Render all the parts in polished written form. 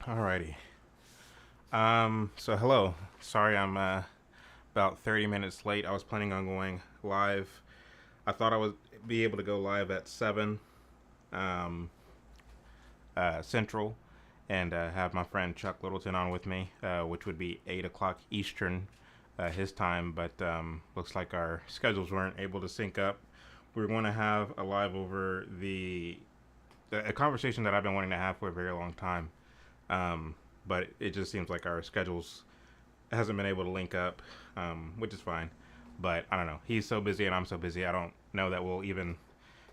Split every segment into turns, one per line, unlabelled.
Alrighty. So hello. Sorry, I'm about 30 minutes late. I was planning on going live. I thought I would be able to go live at 7 um, Central and have my friend Chuck Littleton on with me, which would be 8 o'clock Eastern his time. But looks like our schedules weren't able to sync up. We were going to have a live over a conversation that I've been wanting to have for a very long time. But it just seems like our schedules hasn't been able to link up, which is fine. But I don't know. He's so busy and I'm so busy. I don't know that we'll even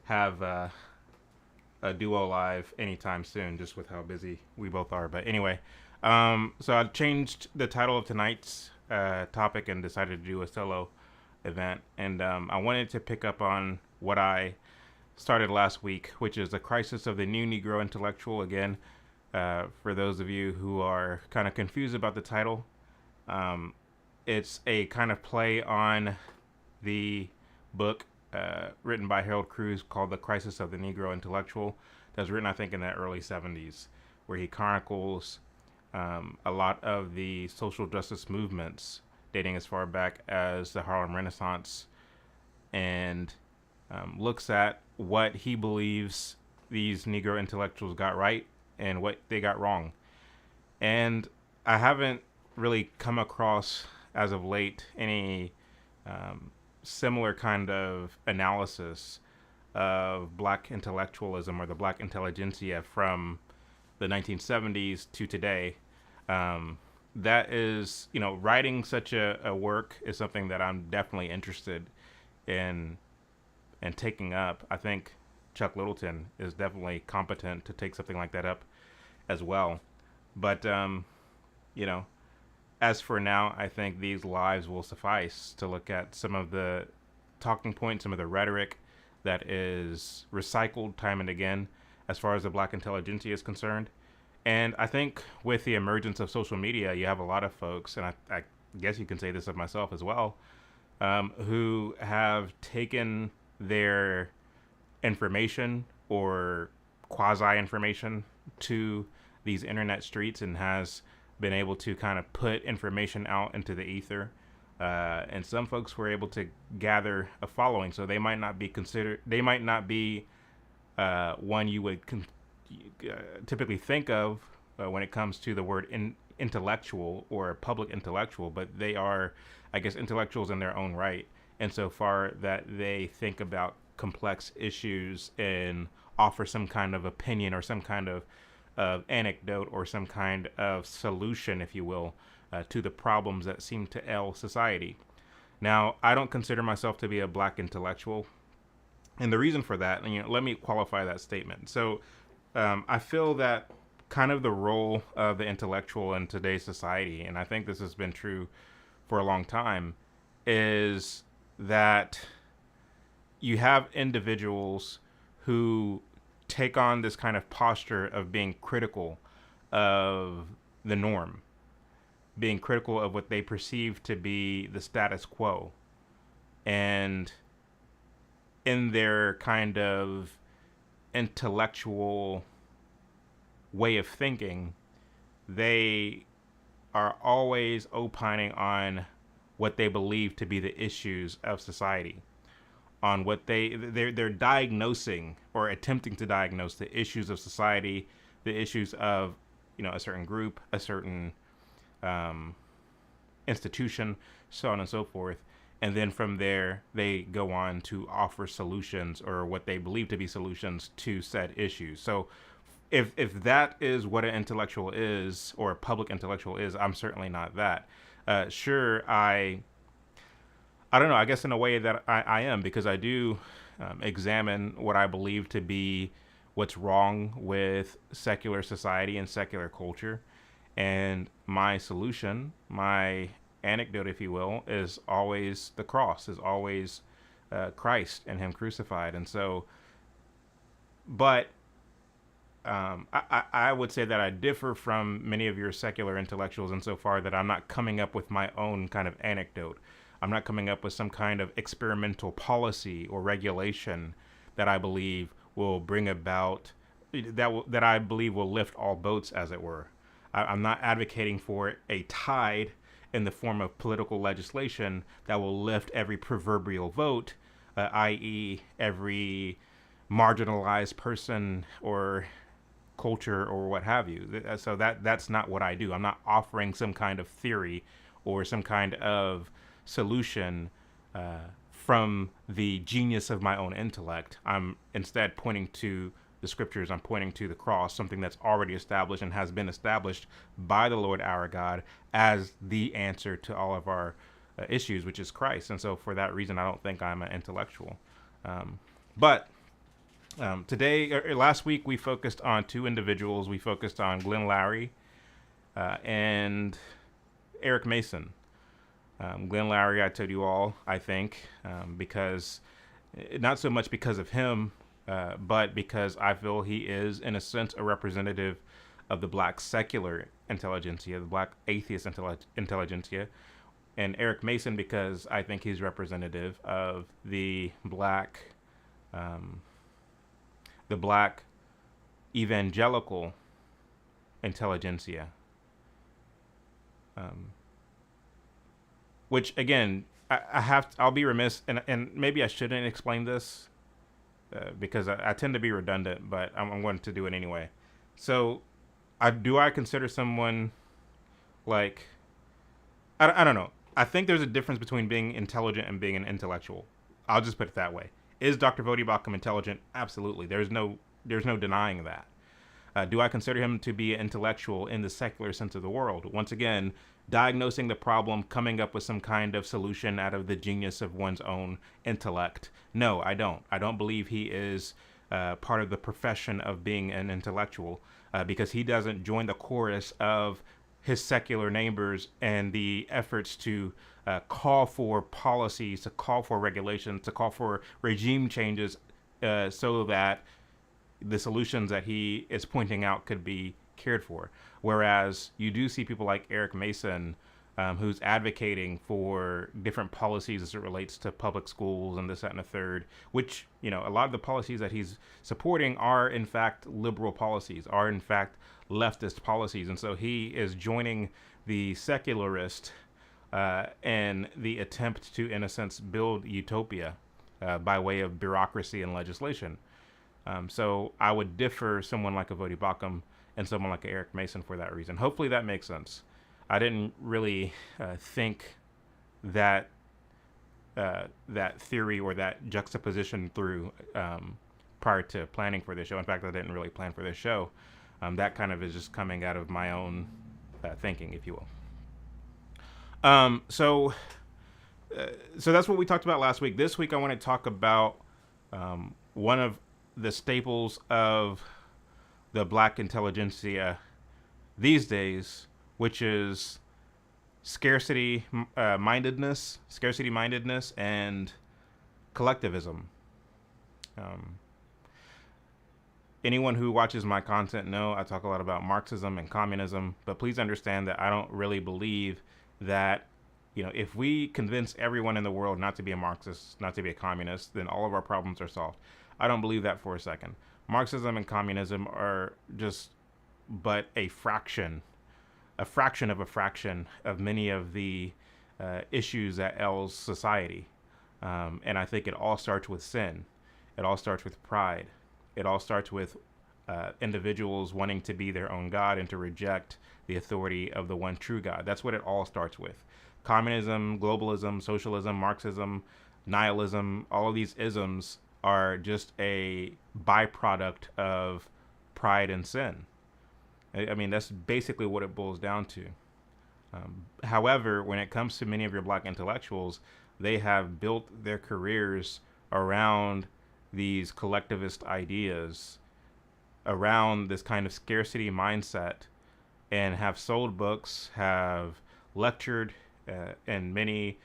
have a duo live anytime soon, just with how busy we both are. But anyway, so I changed the title of tonight's topic and decided to do a solo event. And I wanted to pick up on what I started last week, which is the crisis of the new Negro intellectual. Again, for those of you who are kind of confused about the title, it's a kind of play on the book written by Harold Cruz called The Crisis of the Negro Intellectual. That was written, I think, in the early 70s, where he chronicles a lot of the social justice movements dating as far back as the Harlem Renaissance, and looks at what he believes these Negro intellectuals got right and what they got wrong. And I haven't really come across, as of late, any similar kind of analysis of black intellectualism or the black intelligentsia from the 1970s to today. That is, writing such a work is something that I'm definitely interested in and taking up. I think Chuck Littleton is definitely competent to take something like that up as well. But, as for now, I think these lives will suffice to look at some of the talking points, some of the rhetoric that is recycled time and again as far as the black intelligentsia is concerned. And I think with the emergence of social media, you have a lot of folks, and I guess you can say this of myself as well, who have taken their information or quasi information to these internet streets and has been able to kind of put information out into the ether. And some folks were able to gather a following, so they might not be one you would typically think of when it comes to the word intellectual or public intellectual, but they are, I guess, intellectuals in their own right, insofar that they think about complex issues and offer some kind of opinion or some kind of anecdote or some kind of solution, if you will, to the problems that seem to ail society. Now, I don't consider myself to be a black intellectual, and the reason for that, let me qualify that statement. So, I feel that kind of the role of the intellectual in today's society, and I think this has been true for a long time, is that you have individuals who take on this kind of posture of being critical of the norm, being critical of what they perceive to be the status quo. And in their kind of intellectual way of thinking, they are always opining on what they believe to be the issues of society, on what they're diagnosing or attempting to diagnose the issues of society, the issues of a certain group, a certain institution, so on and so forth. And then from there, they go on to offer solutions or what they believe to be solutions to said issues. So if that is what an intellectual is or a public intellectual is, I'm certainly not that. Sure, I don't know, I guess in a way that I am, because I do examine what I believe to be what's wrong with secular society and secular culture. And my solution, my anecdote, if you will, is always the cross, is always Christ and Him crucified. And so, but I would say that I differ from many of your secular intellectuals insofar that I'm not coming up with my own kind of anecdote. I'm not coming up with some kind of experimental policy or regulation that I believe will bring about that I believe will lift all boats, as it were. I'm not advocating for a tide in the form of political legislation that will lift every proverbial vote, i.e., every marginalized person or culture or what have you. So that's not what I do. I'm not offering some kind of theory or some kind of solution from the genius of my own intellect. I'm instead pointing to the scriptures. I'm pointing to the cross, something that's already established and has been established by the Lord our God as the answer to all of our issues, which is Christ. And so for that reason, I don't think I'm an intellectual. But today, or last week, we focused on two individuals. We focused on Glenn Loury and Eric Mason. Glenn Loury, I told you all, I think, because not so much because of him, but because I feel he is, in a sense, a representative of the black secular intelligentsia, the black atheist intelligentsia, and Eric Mason because I think he's representative of the black evangelical intelligentsia. Which again, I'll be remiss, and maybe I shouldn't explain this because I tend to be redundant, but I'm going to do it anyway. So, I consider someone like I don't know. I think there's a difference between being intelligent and being an intellectual. I'll just put it that way. Is Dr. Vodi Bakum intelligent? Absolutely. There's no denying that. Do I consider him to be an intellectual in the secular sense of the world? Once again, diagnosing the problem, coming up with some kind of solution out of the genius of one's own intellect. No, I don't. I don't believe he is part of the profession of being an intellectual because he doesn't join the chorus of his secular neighbors and the efforts to call for policies, to call for regulations, to call for regime changes so that the solutions that he is pointing out could be cared for. Whereas you do see people like Eric Mason, who's advocating for different policies as it relates to public schools and this, that, and the third, which, a lot of the policies that he's supporting are in fact liberal policies, are in fact leftist policies. And so he is joining the secularist in the attempt to, in a sense, build utopia by way of bureaucracy and legislation. So I would differ someone like a Vodi Bakum and someone like Eric Mason for that reason. Hopefully that makes sense. I didn't really think that that theory or that juxtaposition through prior to planning for this show. In fact, I didn't really plan for this show. That kind of is just coming out of my own thinking, if you will. So that's what we talked about last week. This week I want to talk about one of the staples of the black intelligentsia these days, which is scarcity mindedness, and collectivism. Anyone who watches my content know I talk a lot about Marxism and communism, but please understand that I don't really believe that, if we convince everyone in the world not to be a Marxist, not to be a communist, then all of our problems are solved. I don't believe that for a second. Marxism and communism are just but a fraction of a fraction of many of the issues that ails society. And I think it all starts with sin. It all starts with pride. It all starts with individuals wanting to be their own God and to reject the authority of the one true God. That's what it all starts with. Communism, globalism, socialism, Marxism, nihilism, all of these isms are just a byproduct of pride and sin. I mean, that's basically what it boils down to. However, when it comes to many of your black intellectuals, they have built their careers around these collectivist ideas, around this kind of scarcity mindset, and have sold books, have lectured in many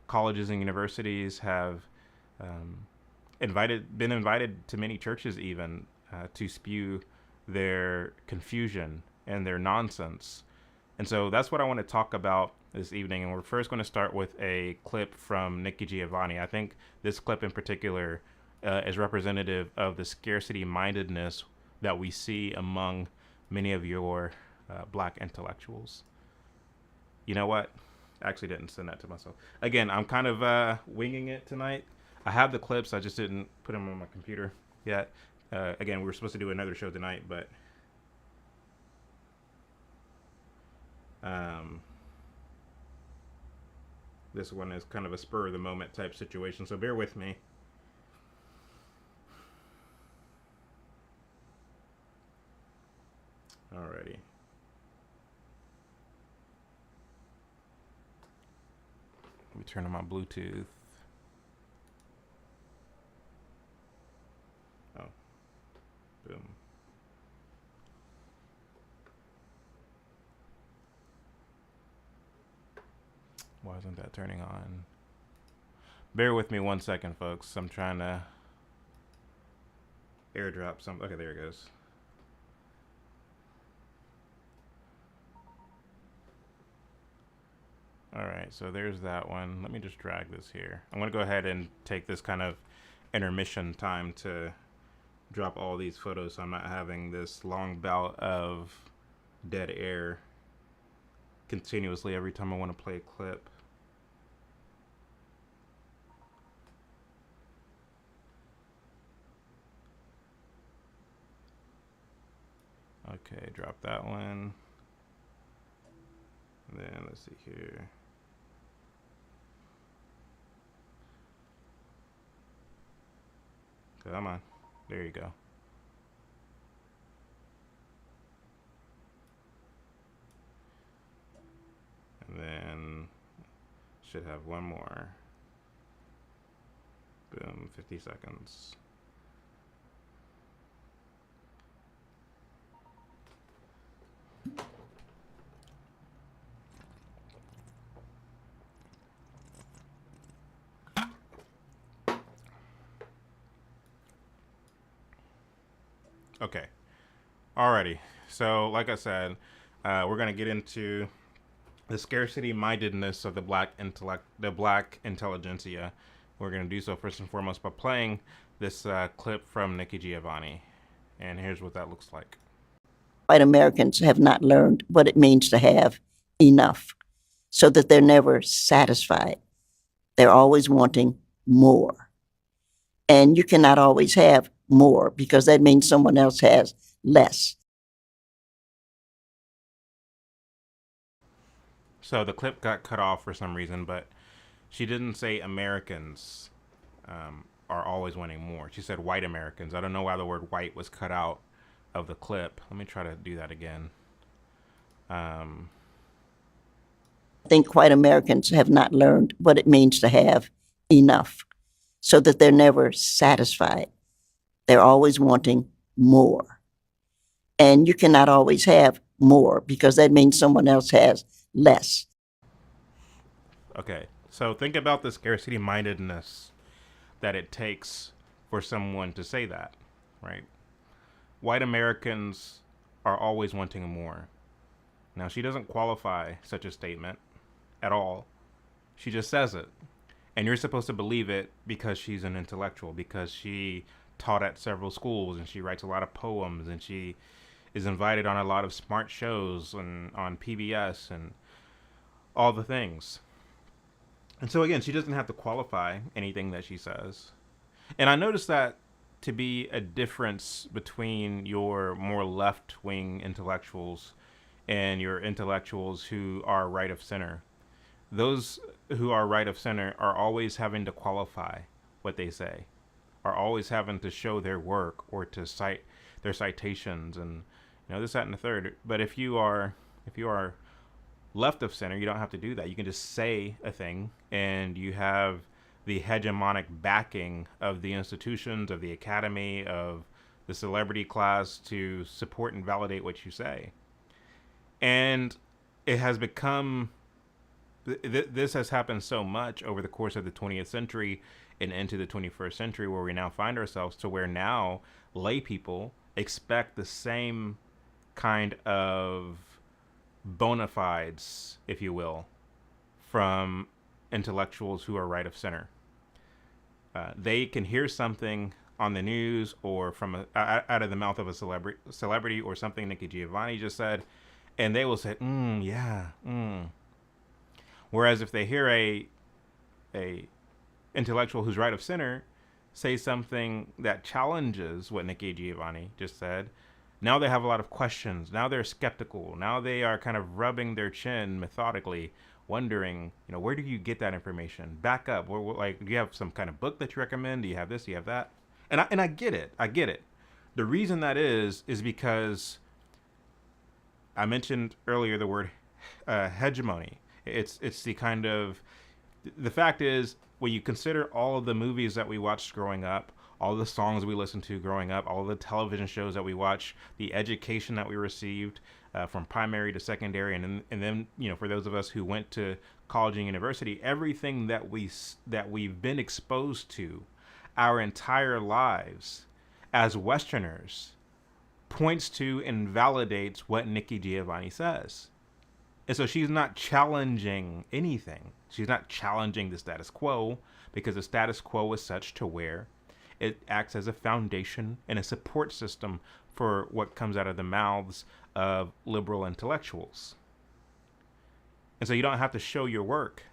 colleges and universities, have been invited to many churches even to spew their confusion and their nonsense. And so that's what I want to talk about this evening. And we're first going to start with a clip from Nikki Giovanni. I think this clip in particular is representative of the scarcity mindedness that we see among many of your black intellectuals. You know what? I actually didn't send that to myself. Again, I'm kind of winging it tonight. I have the clips. I just didn't put them on my computer yet. Again, we were supposed to do another show tonight, but um, this one is kind of a spur of the moment type situation. So bear with me. Alrighty. Let me turn on my Bluetooth. Oh, boom. Why isn't that turning on? Bear with me 1 second, folks. I'm trying to airdrop some. Okay, there it goes. All right, so there's that one. Let me just drag this here. I'm going to go ahead and take this kind of intermission time to drop all these photos so I'm not having this long bout of dead air continuously every time I want to play a clip. Okay, drop that one. And then let's see here. Come on. There you go. And then should have one more. Boom, 50 seconds. Okay. Alrighty. So, like I said, we're gonna get into the scarcity mindedness of the black intelligentsia. We're gonna do so first and foremost by playing this clip from Nikki Giovanni, and here's what that looks like.
White Americans have not learned what it means to have enough, so that they're never satisfied. They're always wanting more. And you cannot always have more because that means someone else has less.
So the clip got cut off for some reason, but she didn't say Americans are always wanting more. She said white Americans. I don't know why the word white was cut out of the clip. Let me try to do that again.
I think white Americans have not learned what it means to have enough, so that they're never satisfied. They're always wanting more. And you cannot always have more because that means someone else has less.
Okay, so think about the scarcity mindedness that it takes for someone to say that, right? White Americans are always wanting more. Now, she doesn't qualify such a statement at all. She just says it. And you're supposed to believe it because she's an intellectual, because she taught at several schools and she writes a lot of poems and she is invited on a lot of smart shows and on PBS and all the things. And so again, she doesn't have to qualify anything that she says. And I noticed that to be a difference between your more left-wing intellectuals and your intellectuals who are right of center. Those who are right of center are always having to qualify what they say, are always having to show their work or to cite their citations and this, that, and the third. But if you are left of center, you don't have to do that. You can just say a thing, and you have the hegemonic backing of the institutions, of the academy, of the celebrity class to support and validate what you say. And it has become this has happened so much over the course of the 20th century and into the 21st century, where we now find ourselves to where now lay people expect the same kind of bona fides, if you will, from intellectuals who are right of center. They can hear something on the news or from out of the mouth of a celebrity or something Nikki Giovanni just said, and they will say, yeah. Whereas if they hear a intellectual who's right of center say something that challenges what Nikki Giovanni just said, now they have a lot of questions. Now they're skeptical. Now they are kind of rubbing their chin methodically, wondering, where do you get that information? Back up. Like, do you have some kind of book that you recommend? Do you have this? Do you have that? And I get it. I get it. The reason that is because I mentioned earlier the word hegemony. It's the kind of, the fact is, when you consider all of the movies that we watched growing up, all the songs we listened to growing up, all the television shows that we watched, the education that we received from primary to secondary, and then for those of us who went to college and university, everything that we've been exposed to our entire lives as Westerners points to and validates what Nikki Giovanni says. And so she's not challenging anything. She's not challenging the status quo, because the status quo is such to where it acts as a foundation and a support system for what comes out of the mouths of liberal intellectuals. And so you don't have to show your work,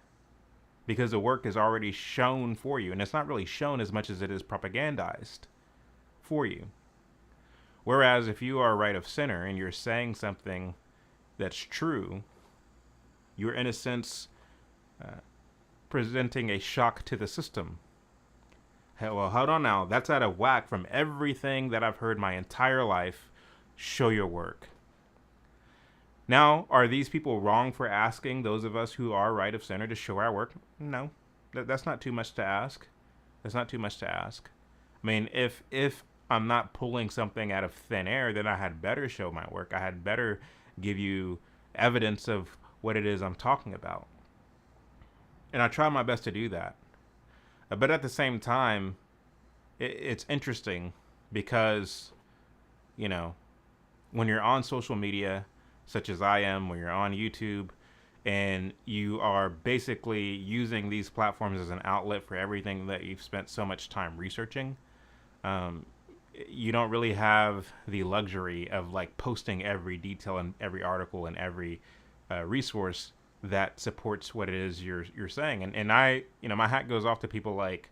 because the work is already shown for you. And it's not really shown as much as it is propagandized for you. Whereas if you are right of center and you're saying something that's true, you're in a sense presenting a shock to the system. Hey, well, hold on now. That's out of whack from everything that I've heard my entire life. Show your work. Now, are these people wrong for asking those of us who are right of center to show our work? No, that's not too much to ask. That's not too much to ask. I mean, if I'm not pulling something out of thin air, then I had better show my work. I had better give you evidence of what it is I'm talking about. And I try my best to do that. But at the same time, it's interesting because, when you're on social media, such as I am, when you're on YouTube, and you are basically using these platforms as an outlet for everything that you've spent so much time researching, you don't really have the luxury of like posting every detail and every article and every resource that supports what it is you're saying. And I, my hat goes off to people like,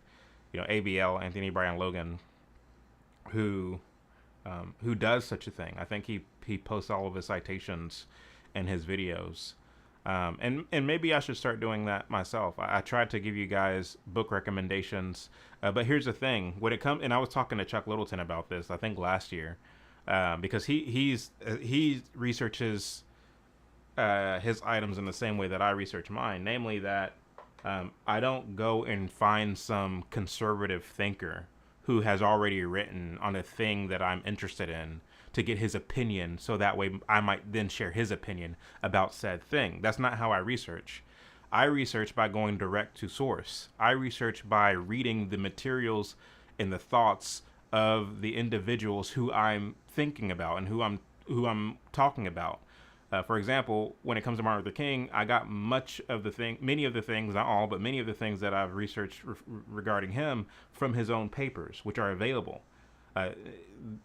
ABL, Anthony Brian Logan, who does such a thing. I think he posts all of his citations in his videos. And maybe I should start doing that myself. I tried to give you guys book recommendations, but here's the thing: when it comes, and I was talking to Chuck Littleton about this, I think last year, because he researches his items in the same way that I research mine, namely that I don't go and find some conservative thinker who has already written on a thing that I'm interested in to get his opinion, so that way I might then share his opinion about said thing. That's not how I research. I research by going direct to source. I research by reading the materials and the thoughts of the individuals who I'm thinking about and who I'm talking about. For example, when it comes to Martin Luther King, I got many of the things, not all, but many of the things that I've researched regarding him from his own papers, which are available.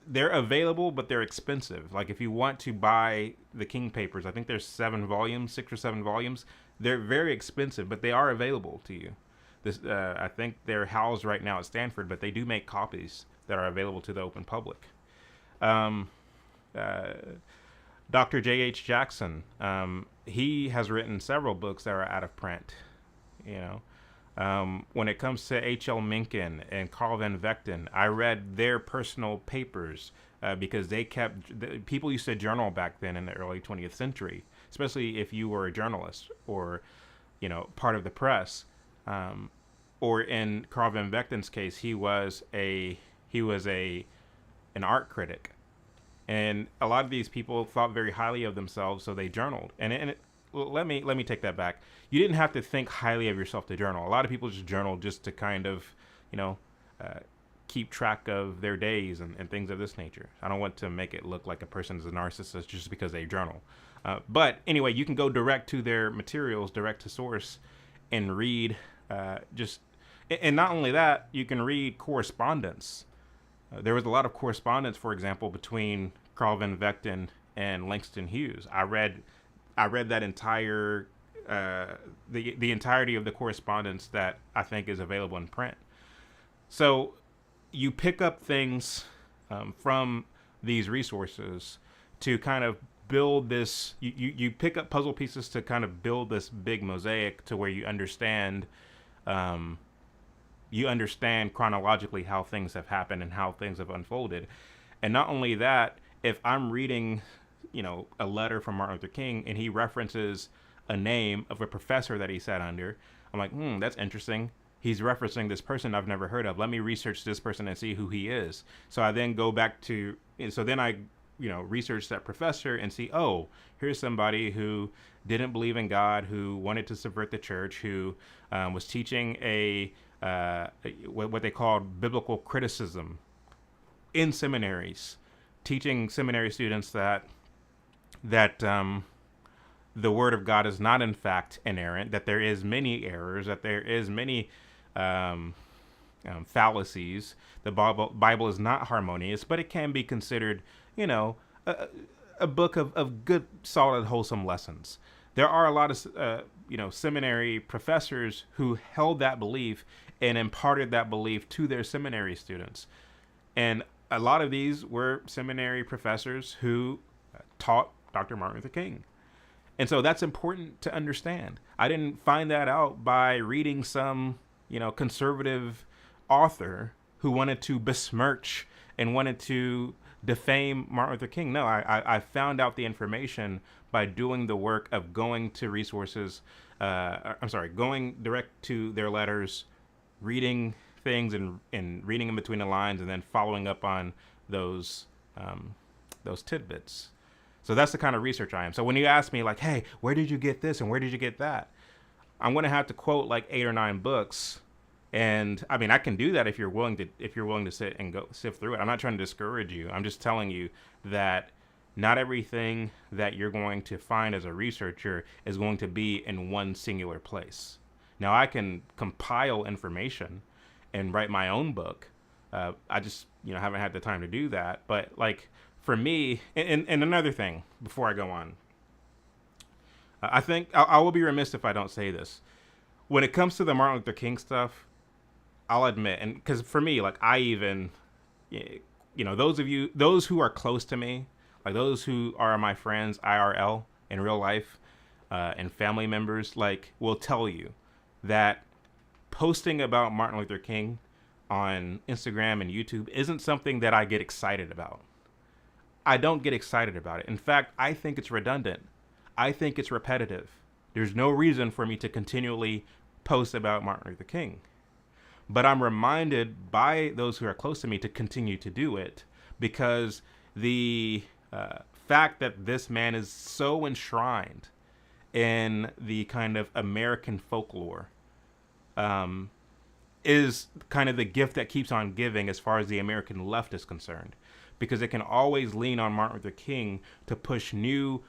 They're available, but they're expensive. Like if you want to buy the King papers, I think there's 6 or 7 volumes. They're very expensive, but they are available to you. I think they're housed right now at Stanford, but they do make copies that are available to the open public. Dr. J.H. Jackson, he has written several books that are out of print. When it comes to H.L. Mencken and Carl Van Vechten, I read their personal papers because people used to journal back then in the early 20th century, especially if you were a journalist or, part of the press. Or in Carl Van Vechten's case, he was an art critic. And a lot of these people thought very highly of themselves, so they journaled. Let me take that back. You didn't have to think highly of yourself to journal. A lot of people just journal just to kind of, keep track of their days and things of this nature. I don't want to make it look like a person is a narcissist just because they journal. But anyway, you can go direct to their materials, direct to source, and read and not only that, you can read correspondence. There was a lot of correspondence, for example, between Carl Van Vechten and Langston Hughes. I read that entire the entirety of the correspondence that I think is available in print. So you pick up things from these resources to kind of build this. You pick up puzzle pieces to kind of build this big mosaic to where um, you understand chronologically how things have happened and how things have unfolded. And not only that, if I'm reading, a letter from Martin Luther King and he references a name of a professor that he sat under, I'm like, that's interesting. He's referencing this person I've never heard of. Let me research this person and see who he is. So I then go back to, so then I, research that professor and see, oh, here's somebody who didn't believe in God, who wanted to subvert the church, who was teaching what they called biblical criticism in seminaries, teaching seminary students that the word of God is not in fact inerrant, that there is many errors, that there is many fallacies. The Bible is not harmonious, but it can be considered, a book of good, solid, wholesome lessons. There are a lot of, seminary professors who held that belief and imparted that belief to their seminary students. And a lot of these were seminary professors who taught Dr. Martin Luther King. And so that's important to understand. I didn't find that out by reading some, conservative author who wanted to besmirch and wanted to defame Martin Luther King. No, I found out the information by doing the work of going to resources. Going direct to their letters, reading things and reading in between the lines, and then following up on those tidbits. So that's the kind of research I am. So when you ask me like, hey, where did you get this and where did you get that? I'm going to have to quote like 8 or 9 books. And I mean, I can do that if you're willing to sit and go sift through it. I'm not trying to discourage you. I'm just telling you that not everything that you're going to find as a researcher is going to be in one singular place. Now, I can compile information and write my own book. I just, haven't had the time to do that. But like for me, and another thing before I go on, I think I will be remiss if I don't say this. When it comes to the Martin Luther King stuff, I'll admit, and because for me, like I even, those who are close to me, like those who are my friends IRL in real life, and family members, like will tell you that posting about Martin Luther King on Instagram and YouTube isn't something that I get excited about. I don't get excited about it. In fact, I think it's redundant. I think it's repetitive. There's no reason for me to continually post about Martin Luther King. But I'm reminded by those who are close to me to continue to do it because the fact that this man is so enshrined in the kind of American folklore is kind of the gift that keeps on giving as far as the American left is concerned, because it can always lean on Martin Luther King to push new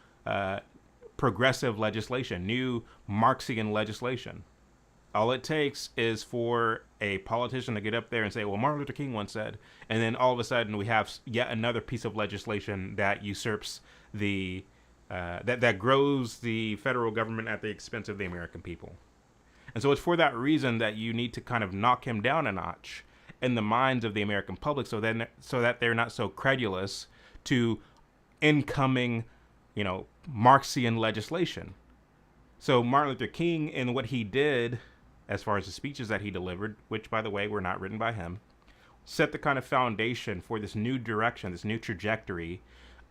progressive legislation, new Marxian legislation. All it takes is for a politician to get up there and say, well, Martin Luther King once said, and then all of a sudden we have yet another piece of legislation that usurps that grows the federal government at the expense of the American people. And so it's for that reason that you need to kind of knock him down a notch in the minds of the American public so that they're not so credulous to incoming, Marxian legislation. So Martin Luther King and what he did, as far as the speeches that he delivered, which, by the way, were not written by him, set the kind of foundation for this new direction, this new trajectory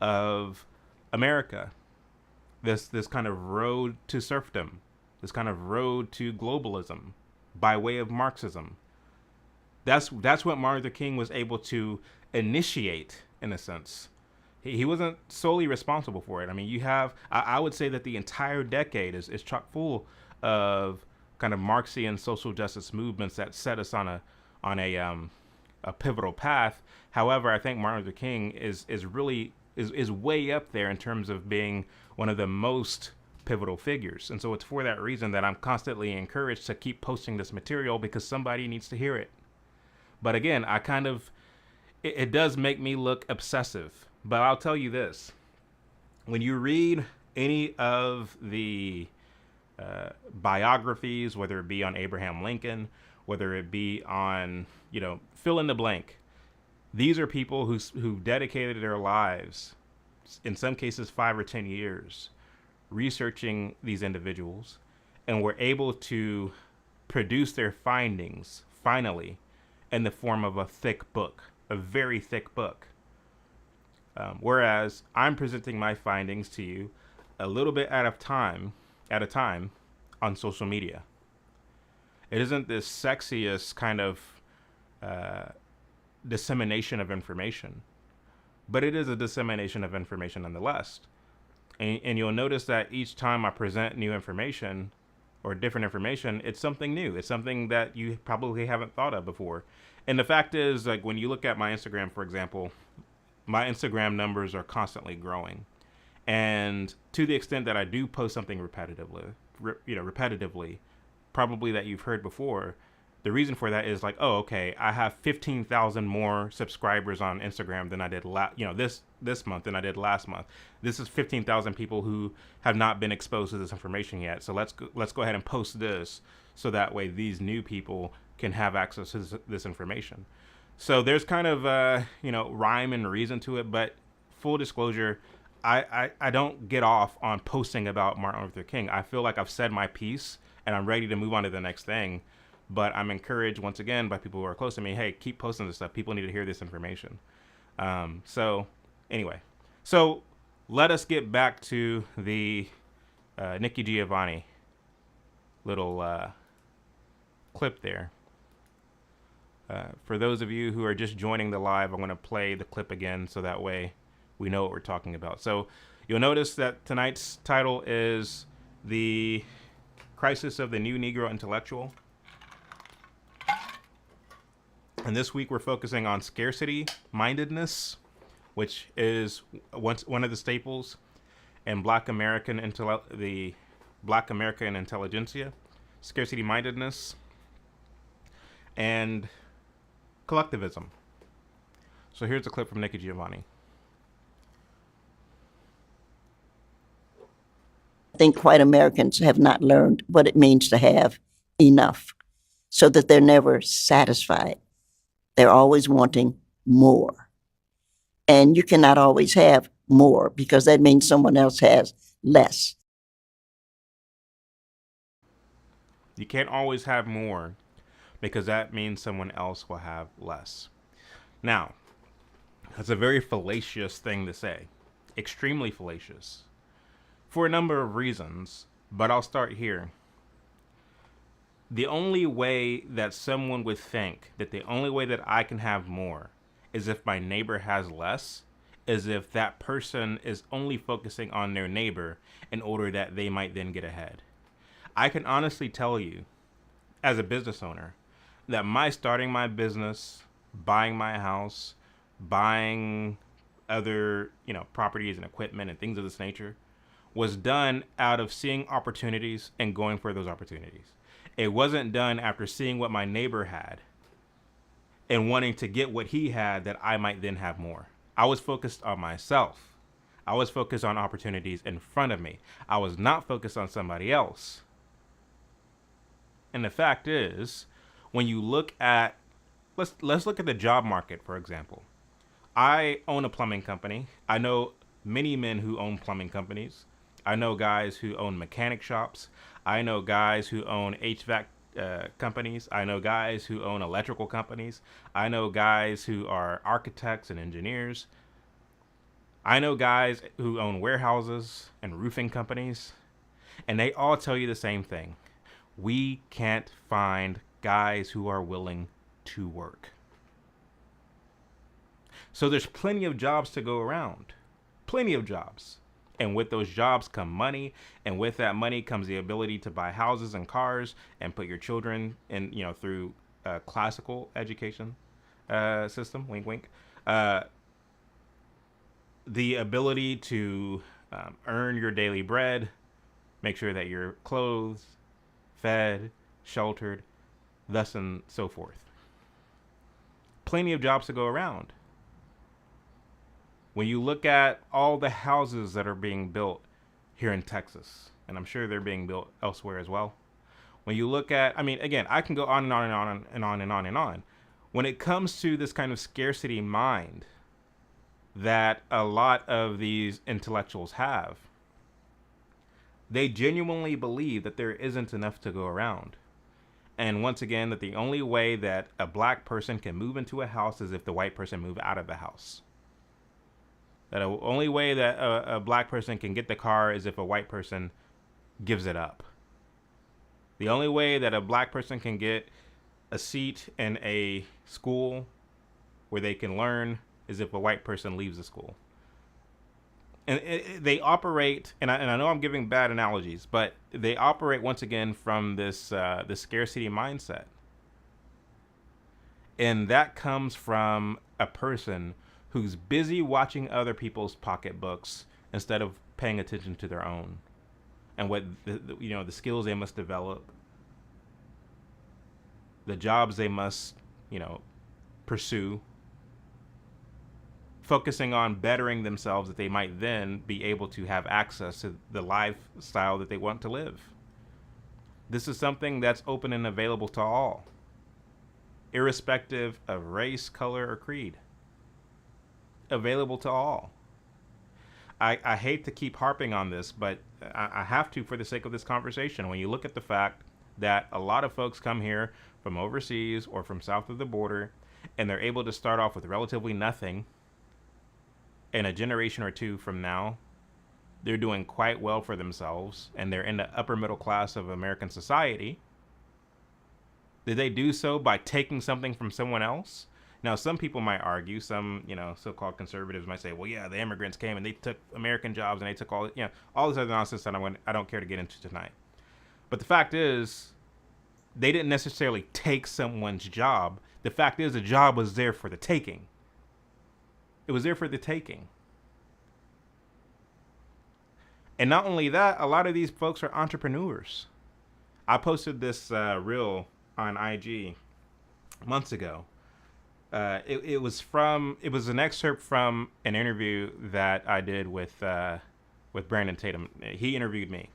of America. This kind of road to serfdom, this kind of road to globalism by way of Marxism. That's what Martin Luther King was able to initiate, in a sense. He wasn't solely responsible for it. I mean, I would say that the entire decade is chock full of kind of Marxian social justice movements that set us on a pivotal path. However, I think Martin Luther King is way up there in terms of being one of the most pivotal figures. And so it's for that reason that I'm constantly encouraged to keep posting this material, because somebody needs to hear it. But again, it does make me look obsessive. But I'll tell you this. When you read any of the biographies, whether it be on Abraham Lincoln, whether it be on, fill in the blank, these are people who dedicated their lives, in some cases 5 or 10 years, researching these individuals, and were able to produce their findings finally in the form of a thick book, a very thick book. Whereas I'm presenting my findings to you a little bit at a time, on social media. It isn't this sexiest kind of uh, dissemination of information, but it is a dissemination of information nonetheless. And you'll notice that each time I present new information or different information, it's something new. It's something that you probably haven't thought of before. And the fact is, like, when you look at my Instagram, for example, my Instagram numbers are constantly growing. And to the extent that I do post something repetitively, probably that you've heard before, the reason for that is like, oh, okay, I have 15,000 more subscribers on Instagram than I did this month than I did last month. This is 15,000 people who have not been exposed to this information yet. So let's go ahead and post this, so that way these new people can have access to this information. So there's kind of rhyme and reason to it, but full disclosure, I don't get off on posting about Martin Luther King. I feel like I've said my piece and I'm ready to move on to the next thing. But I'm encouraged once again by people who are close to me. Hey, keep posting this stuff. People need to hear this information. So anyway, so let us get back to the Nikki Giovanni little clip there. For those of you who are just joining the live, I'm going to play the clip again so that way we know what we're talking about. So you'll notice that tonight's title is The Crisis of the New Negro Intellectual. And this week we're focusing on scarcity mindedness, which is one of the staples in the Black American intelligentsia, scarcity mindedness, and collectivism. So here's a clip from Nikki Giovanni.
I think white Americans have not learned what it means to have enough, so that they're never satisfied. They're always wanting more. And you cannot always have more, because that means someone else has less.
You can't always have more, because that means someone else will have less. Now, that's a very fallacious thing to say, extremely fallacious, for a number of reasons, but I'll start here. The only way that someone would think that the only way that I can have more is if my neighbor has less, is if that person is only focusing on their neighbor in order that they might then get ahead. I can honestly tell you, as a business owner, that starting my business, buying my house, buying other, properties and equipment and things of this nature, was done out of seeing opportunities and going for those opportunities. It wasn't done after seeing what my neighbor had and wanting to get what he had that I might then have more. I was focused on myself. I was focused on opportunities in front of me. I was not focused on somebody else. And the fact is, when you look at, let's look at the job market, for example. I own a plumbing company. I know many men who own plumbing companies. I know guys who own mechanic shops. I know guys who own HVAC companies. I know guys who own electrical companies. I know guys who are architects and engineers. I know guys who own warehouses and roofing companies. And they all tell you the same thing. We can't find guys who are willing to work. So there's plenty of jobs to go around. Plenty of jobs. And with those jobs come money, and with that money comes the ability to buy houses and cars and put your children in, through a classical education system, wink, wink. The ability to earn your daily bread, make sure that you're clothed, fed, sheltered, thus and so forth. Plenty of jobs to go around. When you look at all the houses that are being built here in Texas, and I'm sure they're being built elsewhere as well. When you look at, I mean, again, I can go on and on and on and on and on and on. When it comes to this kind of scarcity mind that a lot of these intellectuals have, they genuinely believe that there isn't enough to go around. And once again, that the only way that a black person can move into a house is if the white person move out of the house. That the only way that a black person can get the car is if a white person gives it up. The only way that a black person can get a seat in a school where they can learn is if a white person leaves the school. And they operate, and I know I'm giving bad analogies, but they operate once again from this scarcity mindset. And that comes from a person who's busy watching other people's pocketbooks instead of paying attention to their own and what the skills they must develop, the jobs they must pursue, focusing on bettering themselves that they might then be able to have access to the lifestyle that they want to live. This is something that's open and available to all, irrespective of race, color, or creed. Available to all. I hate to keep harping on this, but I have to for the sake of this conversation. When you look at the fact that a lot of folks come here from overseas or from south of the border, and they're able to start off with relatively nothing, and a generation or two from now, they're doing quite well for themselves, and they're in the upper middle class of American society. Did they do so by taking something from someone else? Now, some people might argue, some, so-called conservatives might say, well, yeah, the immigrants came and they took American jobs and they took all this other nonsense that I don't care to get into tonight. But the fact is, they didn't necessarily take someone's job. The fact is, the job was there for the taking. It was there for the taking. And not only that, a lot of these folks are entrepreneurs. I posted this reel on IG months ago. It was an excerpt from an interview that I did with Brandon Tatum. He interviewed me,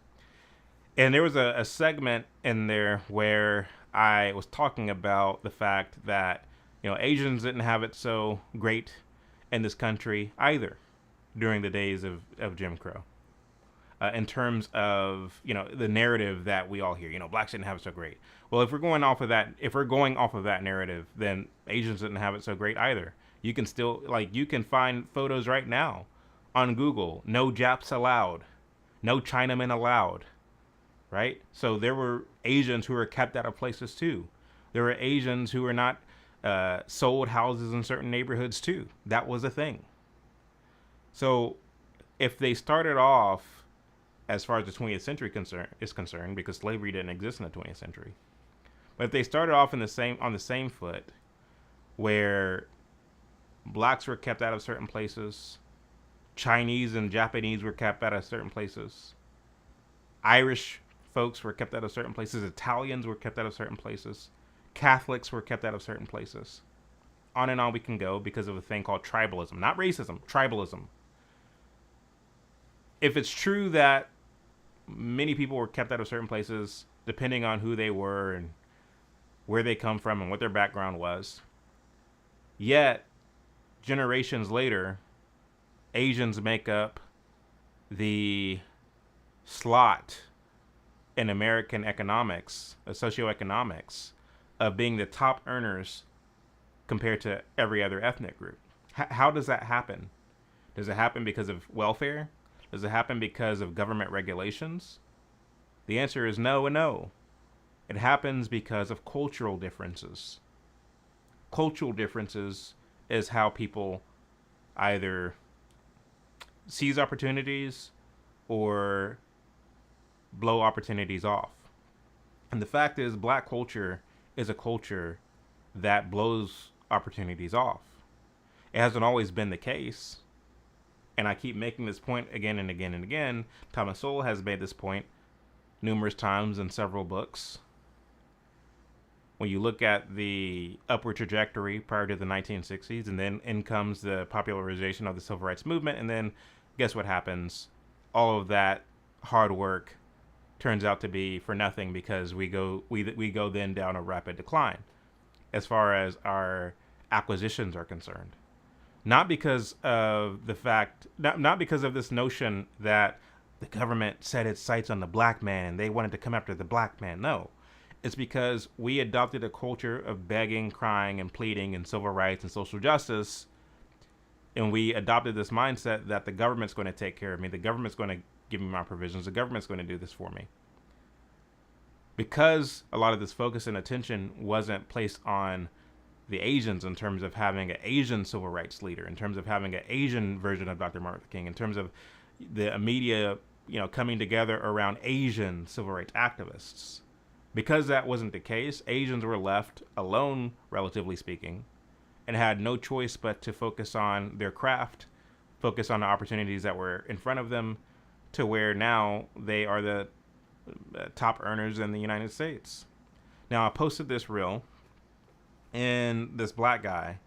and there was a segment in there where I was talking about the fact that Asians didn't have it so great in this country either during the days of Jim Crow. In terms of the narrative that we all hear, blacks didn't have it so great. Well, if we're going off of that narrative, then Asians didn't have it so great either. You can still you can find photos right now on Google. No Japs allowed, no Chinamen allowed, right? So there were Asians who were kept out of places too. There were Asians who were not sold houses in certain neighborhoods too. That was a thing. So if they started off, as far as the 20th century is concerned, because slavery didn't exist in the 20th century, but if they started off on the same foot, where blacks were kept out of certain places, Chinese and Japanese were kept out of certain places, Irish folks were kept out of certain places, Italians were kept out of certain places, Catholics were kept out of certain places, on and on we can go because of a thing called tribalism, not racism, tribalism. If it's true that many people were kept out of certain places depending on who they were and where they come from and what their background was, yet generations later, Asians make up the slot in American economics, socioeconomics, of being the top earners compared to every other ethnic group. How does that happen? Does it happen because of welfare? Does it happen because of government regulations? The answer is no and no. It happens because of cultural differences. Cultural differences is how people either seize opportunities or blow opportunities off. And the fact is, black culture is a culture that blows opportunities off. It hasn't always been the case. And I keep making this point again and again and again. Thomas Sowell has made this point numerous times in several books. when you look at the upward trajectory prior to the 1960s, and then in comes the popularization of the civil rights movement, and then guess what happens? All of that hard work turns out to be for nothing because we go then down a rapid decline as far as our acquisitions are concerned. Not because of the fact, not because of this notion that the government set its sights on the black man and they wanted to come after the black man. No, it's because we adopted a culture of begging, crying, and pleading and civil rights and social justice. And we adopted this mindset that the government's going to take care of me. The government's going to give me my provisions. The government's going to do this for me. Because a lot of this focus and attention wasn't placed on the Asians in terms of having an Asian civil rights leader, in terms of having an Asian version of Dr. Martin Luther King, in terms of the media, coming together around Asian civil rights activists. Because that wasn't the case, Asians were left alone, relatively speaking, and had no choice but to focus on their craft, focus on the opportunities that were in front of them, to where now they are the top earners in the United States. Now, I posted this reel, and this black guy,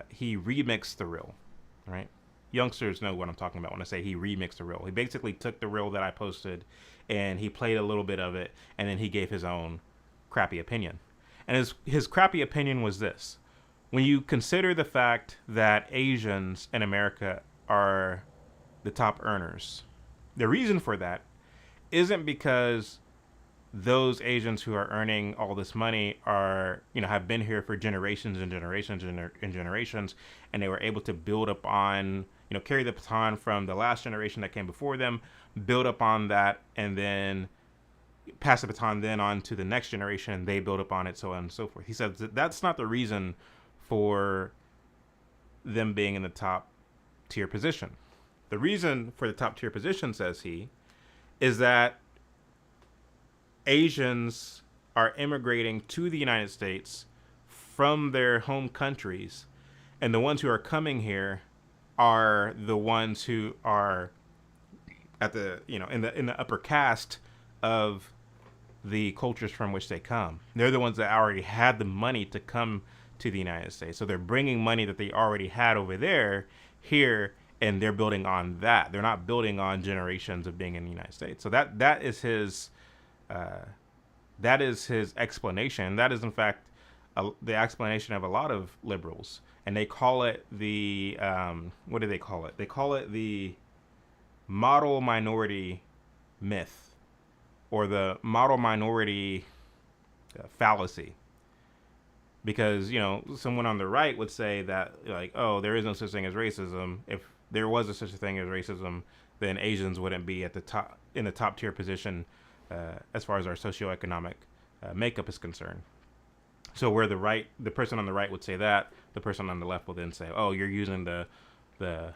he remixed the reel, right? Youngsters know what I'm talking about when I say he remixed the reel. He basically took the reel that I posted, and he played a little bit of it, and then he gave his own crappy opinion. And his crappy opinion was this. When you consider the fact that Asians in America are the top earners, the reason for that isn't because those Asians who are earning all this money are, have been here for generations and generations and generations, and they were able to build up on, carry the baton from the last generation that came before them, build up on that, and then pass the baton then on to the next generation. They build up on it, so on and so forth. He says that's not the reason for them being in the top tier position. The reason for the top tier position, says he, is that Asians are immigrating to the United States from their home countries, and the ones who are coming here are the ones who are at the in the upper caste of the cultures from which they come. They're the ones that already had the money to come to the United States, so they're bringing money that they already had over there here, and they're building on that. They're not building on generations of being in the United States. So that is his explanation. That is, in fact, the explanation of a lot of liberals. And they call it the, what do they call it? They call it the model minority myth, or the model minority fallacy. Because, someone on the right would say that, like, oh, there is no such thing as racism. If there was a such a thing as racism, then Asians wouldn't be at the top, in the top tier position as far as our socioeconomic makeup is concerned. So where the person on the right would say that, the person on the left will then say, oh, you're using the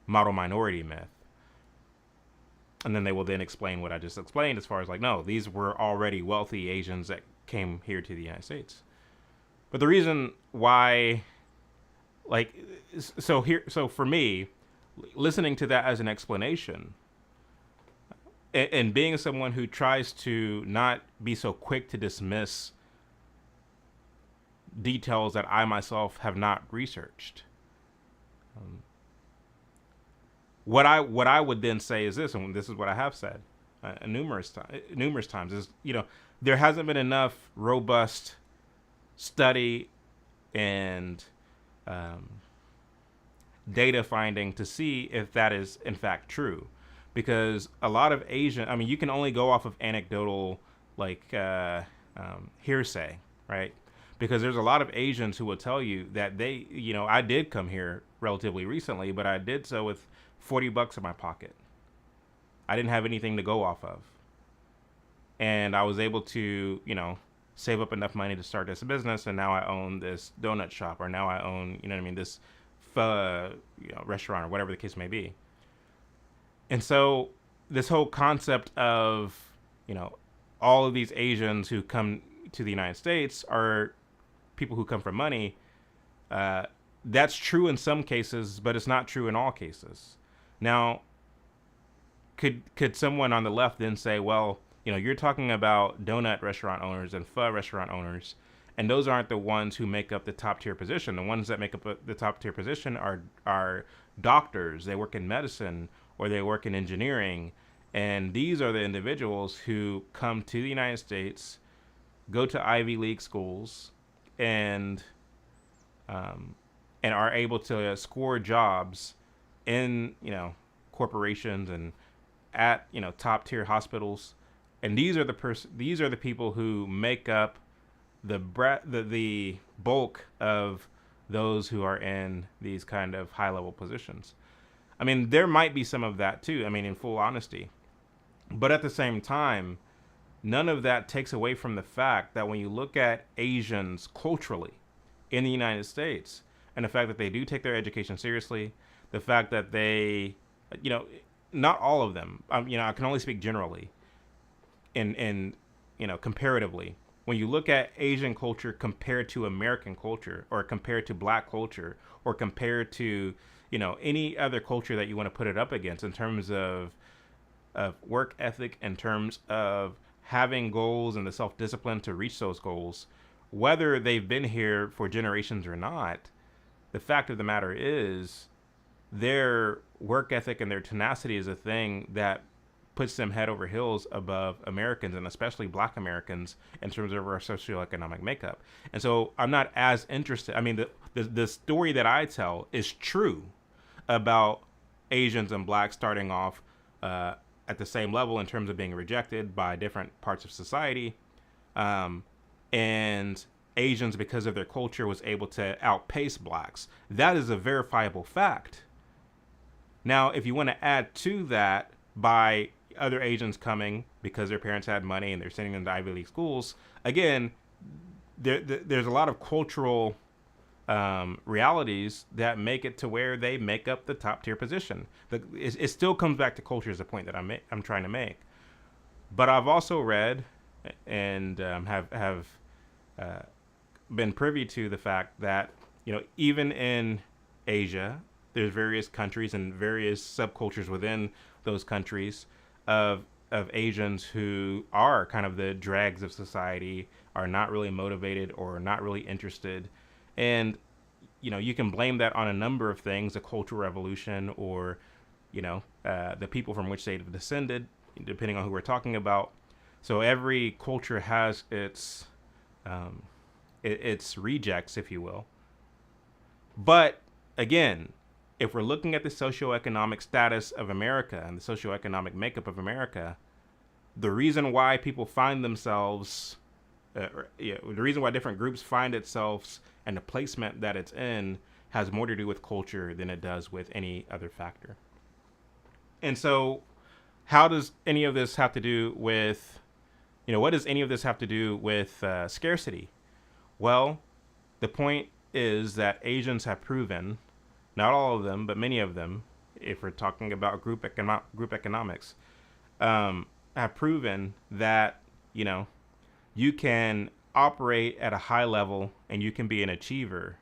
model minority myth. And then they will then explain what I just explained as far as, like, no, these were already wealthy Asians that came here to the United States. But the reason why, so for me, listening to that as an explanation, and being someone who tries to not be so quick to dismiss details that I myself have not researched, what I would then say is this, and this is what I have said numerous times, is there hasn't been enough robust study and data finding to see if that is in fact true. Because a lot of Asian, you can only go off of anecdotal, hearsay, right? Because there's a lot of Asians who will tell you that they, I did come here relatively recently, but I did so with $40 in my pocket. I didn't have anything to go off of. And I was able to, save up enough money to start this business, and now I own this donut shop, or now I own, this restaurant, or whatever the case may be. And so this whole concept of, all of these Asians who come to the United States are people who come from money, that's true in some cases, but it's not true in all cases. Now, could someone on the left then say, well, You're talking about donut restaurant owners and pho restaurant owners, and those aren't the ones who make up the top tier position. The ones that make up the top tier position are doctors. They work in medicine or they work in engineering, and these are the individuals who come to the United States, go to Ivy League schools, and um, and are able to score jobs in corporations and at top tier hospitals, and these are the people who make up the bulk of those who are in these kind of high level positions. I mean, there might be some of that too. I mean, in full honesty, but at the same time, none of that takes away from the fact that when you look at Asians culturally in the United States, and the fact that they do take their education seriously, the fact that they, you know, not all of them, I can only speak generally, in comparatively. When you look at Asian culture compared to American culture, or compared to Black culture, or compared to any other culture that you want to put it up against in terms of work ethic, in terms of having goals and the self discipline to reach those goals, whether they've been here for generations or not, the fact of the matter is their work ethic and their tenacity is a thing that puts them head over heels above Americans, and especially Black Americans, in terms of our socioeconomic makeup. And so I'm not as interested. I mean, the story that I tell is true about Asians and Blacks starting off at the same level in terms of being rejected by different parts of society. And Asians, because of their culture, was able to outpace Blacks. That is a verifiable fact. Now, if you want to add to that by other Asians coming because their parents had money and they're sending them to Ivy League schools, again, there's a lot of cultural realities that make it to where they make up the top tier position. It still comes back to culture is the point that I'm trying to make. But I've also read and have been privy to the fact that even in Asia, there's various countries and various subcultures within those countries of Asians who are kind of the dregs of society, are not really motivated or not really interested. And you can blame that on a number of things, a cultural revolution, or the people from which they've descended, depending on who we're talking about. So every culture has its rejects, if you will. But again, if we're looking at the socioeconomic status of America and the socioeconomic makeup of America, the reason why people find themselves, the reason why different groups find itself and the placement that it's in has more to do with culture than it does with any other factor. And so, how does any of this have to do with, what does any of this have to do with scarcity? Well, the point is that Asians have proven, not all of them, but many of them, if we're talking about group economics, have proven that, you can operate at a high level and you can be an achiever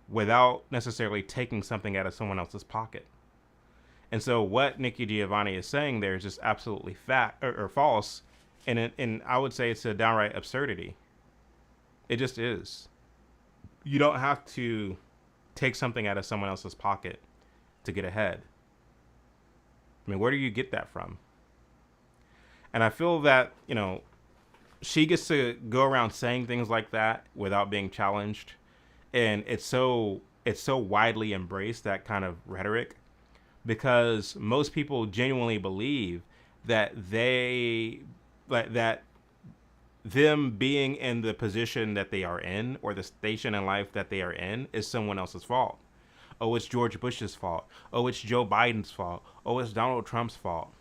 without necessarily taking something out of someone else's pocket. And so what Nikki Giovanni is saying there is just absolutely fact or false. And I would say it's a downright absurdity. It just is. You don't have to take something out of someone else's pocket to get ahead. I mean, where do you get that from? And I feel that, she gets to go around saying things like that without being challenged. And it's so widely embraced, that kind of rhetoric, because most people genuinely believe that that them being in the position that they are in, or the station in life that they are in, is someone else's fault. Oh, it's George Bush's fault. Oh, it's Joe Biden's fault. Oh, it's Donald Trump's fault.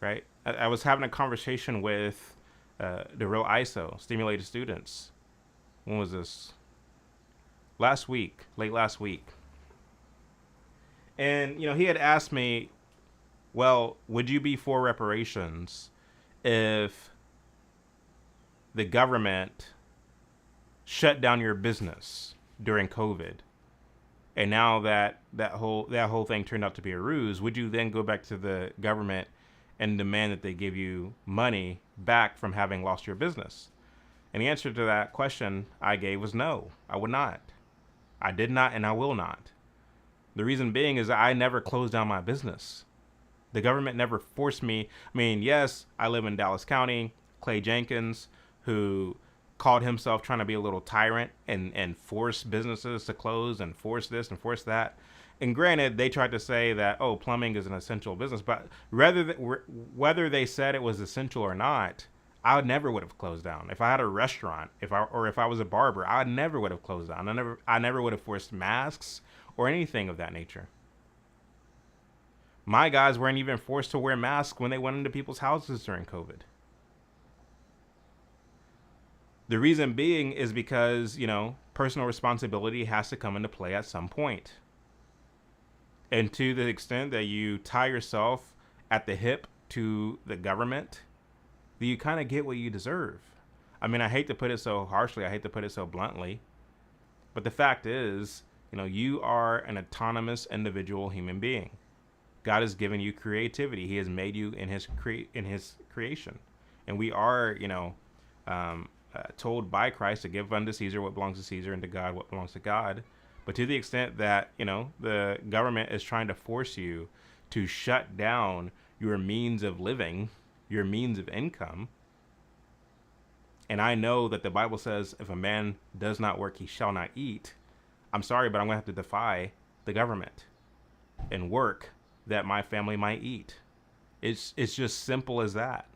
Right? I was having a conversation with the real ISO, stimulated students. When was this? Late last week. And, he had asked me, well, would you be for reparations if the government shut down your business during COVID, and now that whole thing turned out to be a ruse? Would you then go back to the government and demand that they give you money back from having lost your business? And the answer to that question I gave was no, I would not. I did not, and I will not. The reason being is that I never closed down my business. The government never forced me. I mean, yes, I live in Dallas County. Clay Jenkins, who called himself trying to be a little tyrant and force businesses to close and force this and force that. And granted, they tried to say that, oh, plumbing is an essential business, but whether they said it was essential or not, I never would have closed down. If I had a restaurant, if I was a barber, I never would have closed down. I never would have forced masks or anything of that nature. My guys weren't even forced to wear masks when they went into people's houses during COVID. The reason being is because, personal responsibility has to come into play at some point. And to the extent that you tie yourself at the hip to the government, then you kind of get what you deserve. I mean, I hate to put it so harshly. I hate to put it so bluntly. But the fact is, you are an autonomous individual human being. God has given you creativity. He has made you in his creation. And we are, told by Christ to give unto Caesar what belongs to Caesar and to God what belongs to God. But to the extent that, the government is trying to force you to shut down your means of living, your means of income. And I know that the Bible says if a man does not work, he shall not eat. I'm sorry, but I'm going to have to defy the government and work that my family might eat. It's just simple as that.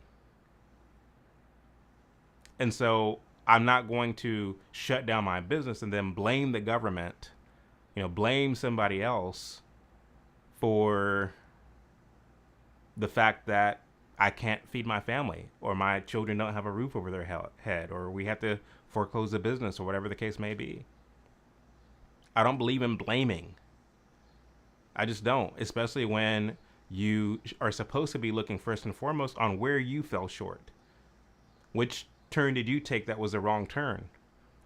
And so I'm not going to shut down my business and then blame the government, blame somebody else for the fact that I can't feed my family or my children don't have a roof over their head or we have to foreclose the business or whatever the case may be. I don't believe in blaming. I just don't, especially when you are supposed to be looking first and foremost on where you fell short. Which turn did you take that was the wrong turn?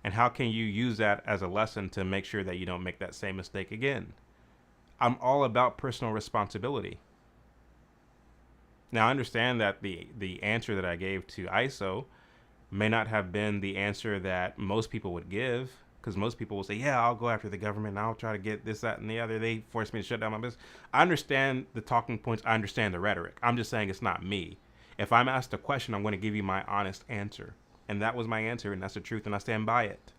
And how can you use that as a lesson to make sure that you don't make that same mistake again? I'm all about personal responsibility. Now, I understand that the answer that I gave to ISO may not have been the answer that most people would give, because most people will say, yeah, I'll go after the government and I'll try to get this, that, and the other. They forced me to shut down my business. I understand the talking points. I understand the rhetoric. I'm just saying it's not me. If I'm asked a question, I'm going to give you my honest answer. And that was my answer, and that's the truth, and I stand by it.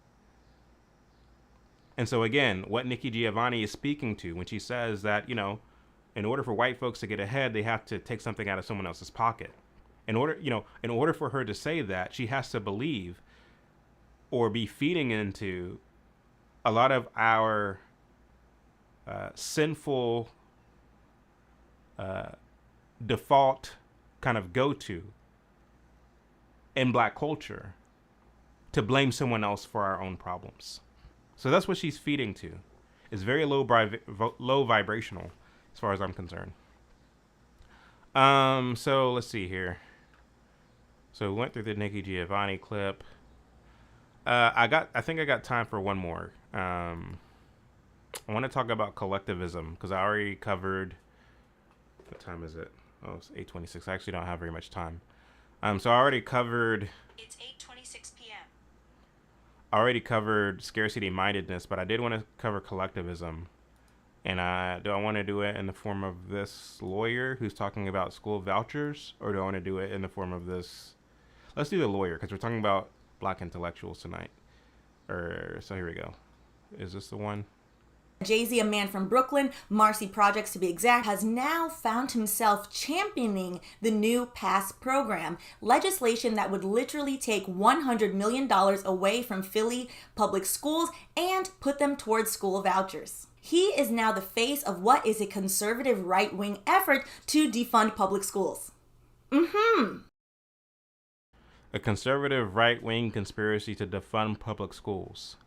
And so, again, what Nikki Giovanni is speaking to when she says that, in order for white folks to get ahead, they have to take something out of someone else's pocket. In order for her to say that, she has to believe or be feeding into a lot of our sinful default kind of go-to in black culture to blame someone else for our own problems. So that's what she's feeding to. It's very low vibrational as far as I'm concerned. So let's see here. So we went through the Nikki Giovanni clip. I think I got time for one more. I want to talk about collectivism because I already covered. What time is it? Oh, it's 8:26. I actually don't have very much time. So I already covered.
It's 8:26 p.m.
I already covered scarcity mindedness, but I did want to cover collectivism. And do I want to do it in the form of this lawyer who's talking about school vouchers, or do I want to do it in the form of this? Let's do the lawyer because we're talking about black intellectuals tonight. So here we go. Is this the one?
Jay-Z, a man from Brooklyn, Marcy Projects to be exact, has now found himself championing the new PASS program, legislation that would literally take $100 million away from Philly public schools and put them towards school vouchers. He is now the face of what is a conservative right-wing effort to defund public schools.
A conservative right-wing conspiracy to defund public schools.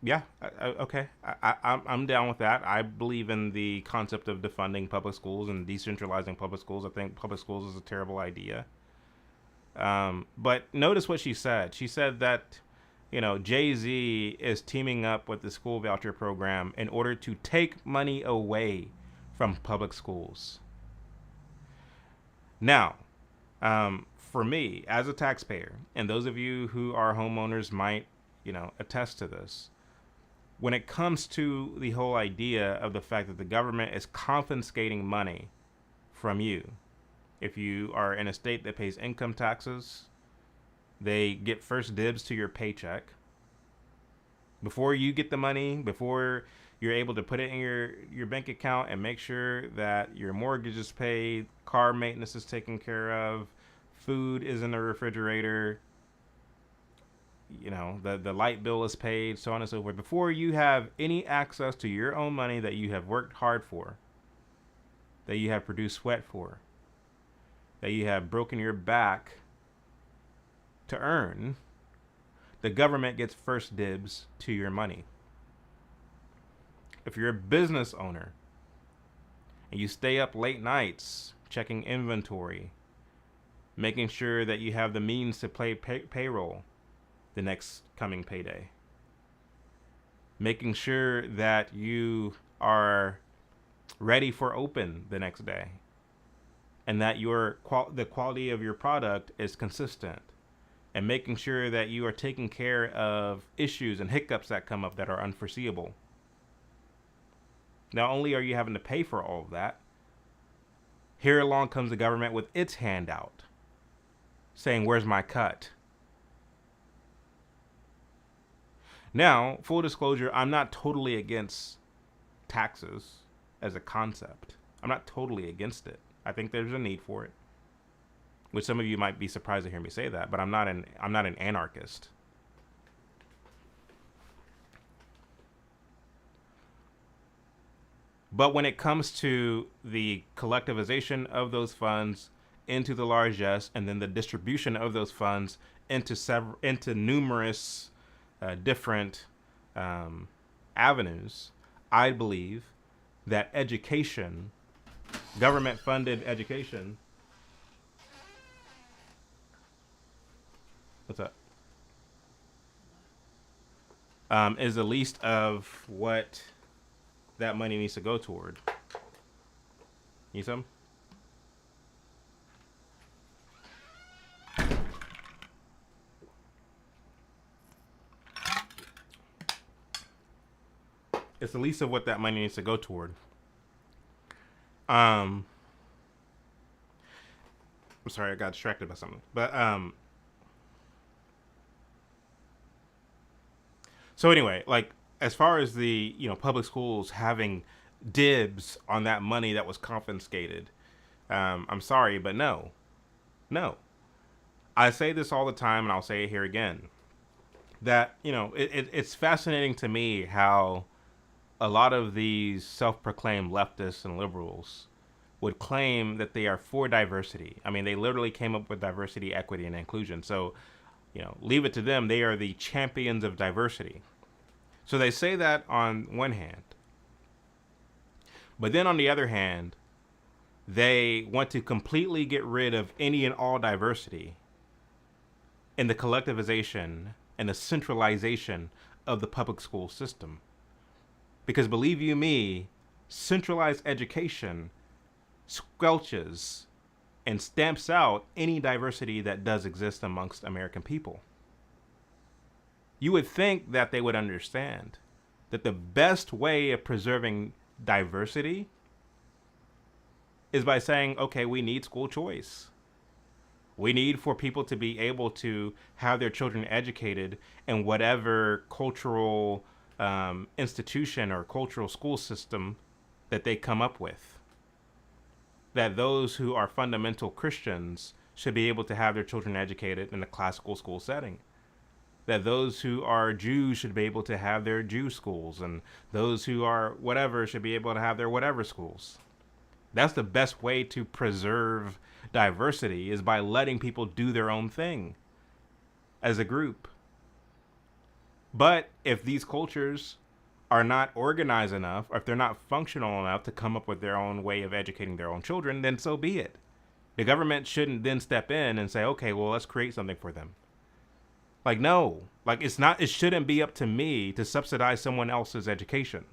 Yeah, okay. I'm down with that. I believe in the concept of defunding public schools and decentralizing public schools. I think public schools is a terrible idea. But notice what she said. She said that, Jay-Z is teaming up with the school voucher program in order to take money away from public schools. Now, for me as a taxpayer, and those of you who are homeowners might, attest to this. When it comes to the whole idea of the fact that the government is confiscating money from you, if you are in a state that pays income taxes, they get first dibs to your paycheck. Before you get the money, before you're able to put it in your bank account and make sure that your mortgage is paid, car maintenance is taken care of, food is in the refrigerator, the light bill is paid, so on and so forth. Before you have any access to your own money that you have worked hard for, that you have produced sweat for, that you have broken your back to earn, the government gets first dibs to your money. If you're a business owner and you stay up late nights checking inventory, making sure that you have the means to pay payroll the next coming payday, making sure that you are ready for open the next day, and that the quality of your product is consistent, and making sure that you are taking care of issues and hiccups that come up that are unforeseeable. Not only are you having to pay for all of that, here along comes the government with its hand out, saying, "Where's my cut?" Now, full disclosure, I'm not totally against taxes as a concept. I'm not totally against it. I think there's a need for it, which some of you might be surprised to hear me say that, but I'm not an anarchist. But when it comes to the collectivization of those funds into the largesse, and then the distribution of those funds into numerous different avenues, I believe that education, government-funded education, what's up? Is the least of what that money needs to go toward. Need some? It's the least of what that money needs to go toward. I'm sorry, I got distracted by something. But so anyway, like, as far as the public schools having dibs on that money that was confiscated, I'm sorry, but no. I say this all the time, and I'll say it here again. That it's fascinating to me how a lot of these self-proclaimed leftists and liberals would claim that they are for diversity. I mean, they literally came up with diversity, equity, and inclusion. So, leave it to them. They are the champions of diversity. So they say that on one hand. But then on the other hand, they want to completely get rid of any and all diversity in the collectivization and the centralization of the public school system. Because believe you me, centralized education squelches and stamps out any diversity that does exist amongst American people. You would think that they would understand that the best way of preserving diversity is by saying, okay, we need school choice. We need for people to be able to have their children educated in whatever cultural institution or cultural school system that they come up with. That those who are fundamental Christians should be able to have their children educated in a classical school setting. That those who are Jews should be able to have their Jew schools, and those who are whatever should be able to have their whatever schools. That's the best way to preserve diversity, is by letting people do their own thing as a group. But if these cultures are not organized enough, or if they're not functional enough to come up with their own way of educating their own children, then so be it. The government shouldn't then step in and say, okay, well, let's create something for them. Like, no, like it shouldn't be up to me to subsidize someone else's education.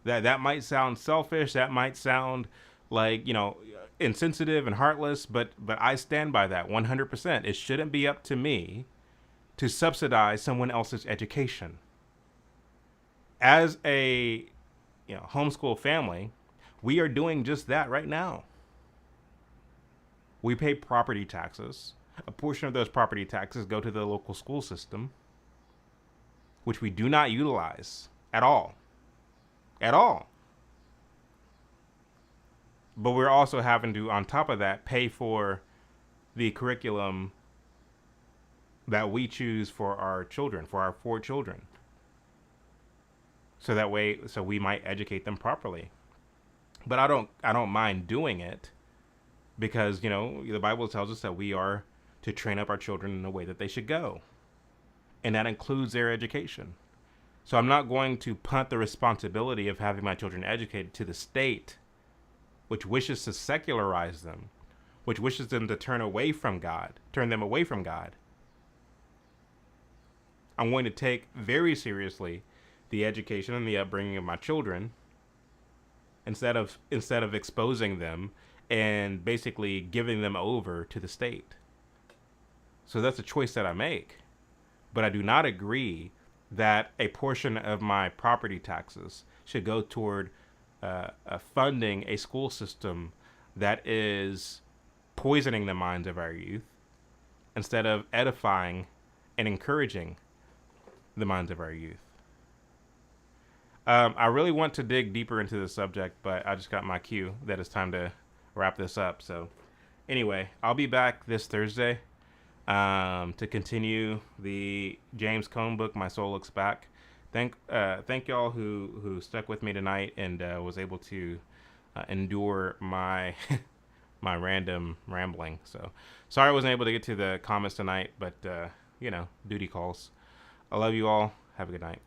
That might sound selfish. That might sound like, insensitive and heartless, but I stand by that 100%. It shouldn't be up to me to subsidize someone else's education. As a homeschool family, we are doing just that right now. We pay property taxes. A portion of those property taxes go to the local school system, which we do not utilize at all. At all. But we're also having to, on top of that, pay for the curriculum that we choose for our children, for our 4 children. So that way, so we might educate them properly. But I don't mind doing it, because, the Bible tells us that we are to train up our children in the way that they should go. And that includes their education. So I'm not going to punt the responsibility of having my children educated to the state, which wishes to secularize them, which wishes them to turn them away from God. I'm going to take very seriously the education and the upbringing of my children, instead of exposing them and basically giving them over to the state. So that's a choice that I make. But I do not agree that a portion of my property taxes should go toward funding a school system that is poisoning the minds of our youth, instead of edifying and encouraging the minds of our youth. I really want to dig deeper into the subject, but I just got my cue that it's time to wrap this up. So anyway, I'll be back this Thursday to continue the James Cone book, My Soul Looks Back. Thank y'all who stuck with me tonight and was able to endure my my random rambling. So sorry I wasn't able to get to the comments tonight, but duty calls. I love you all. Have a good night.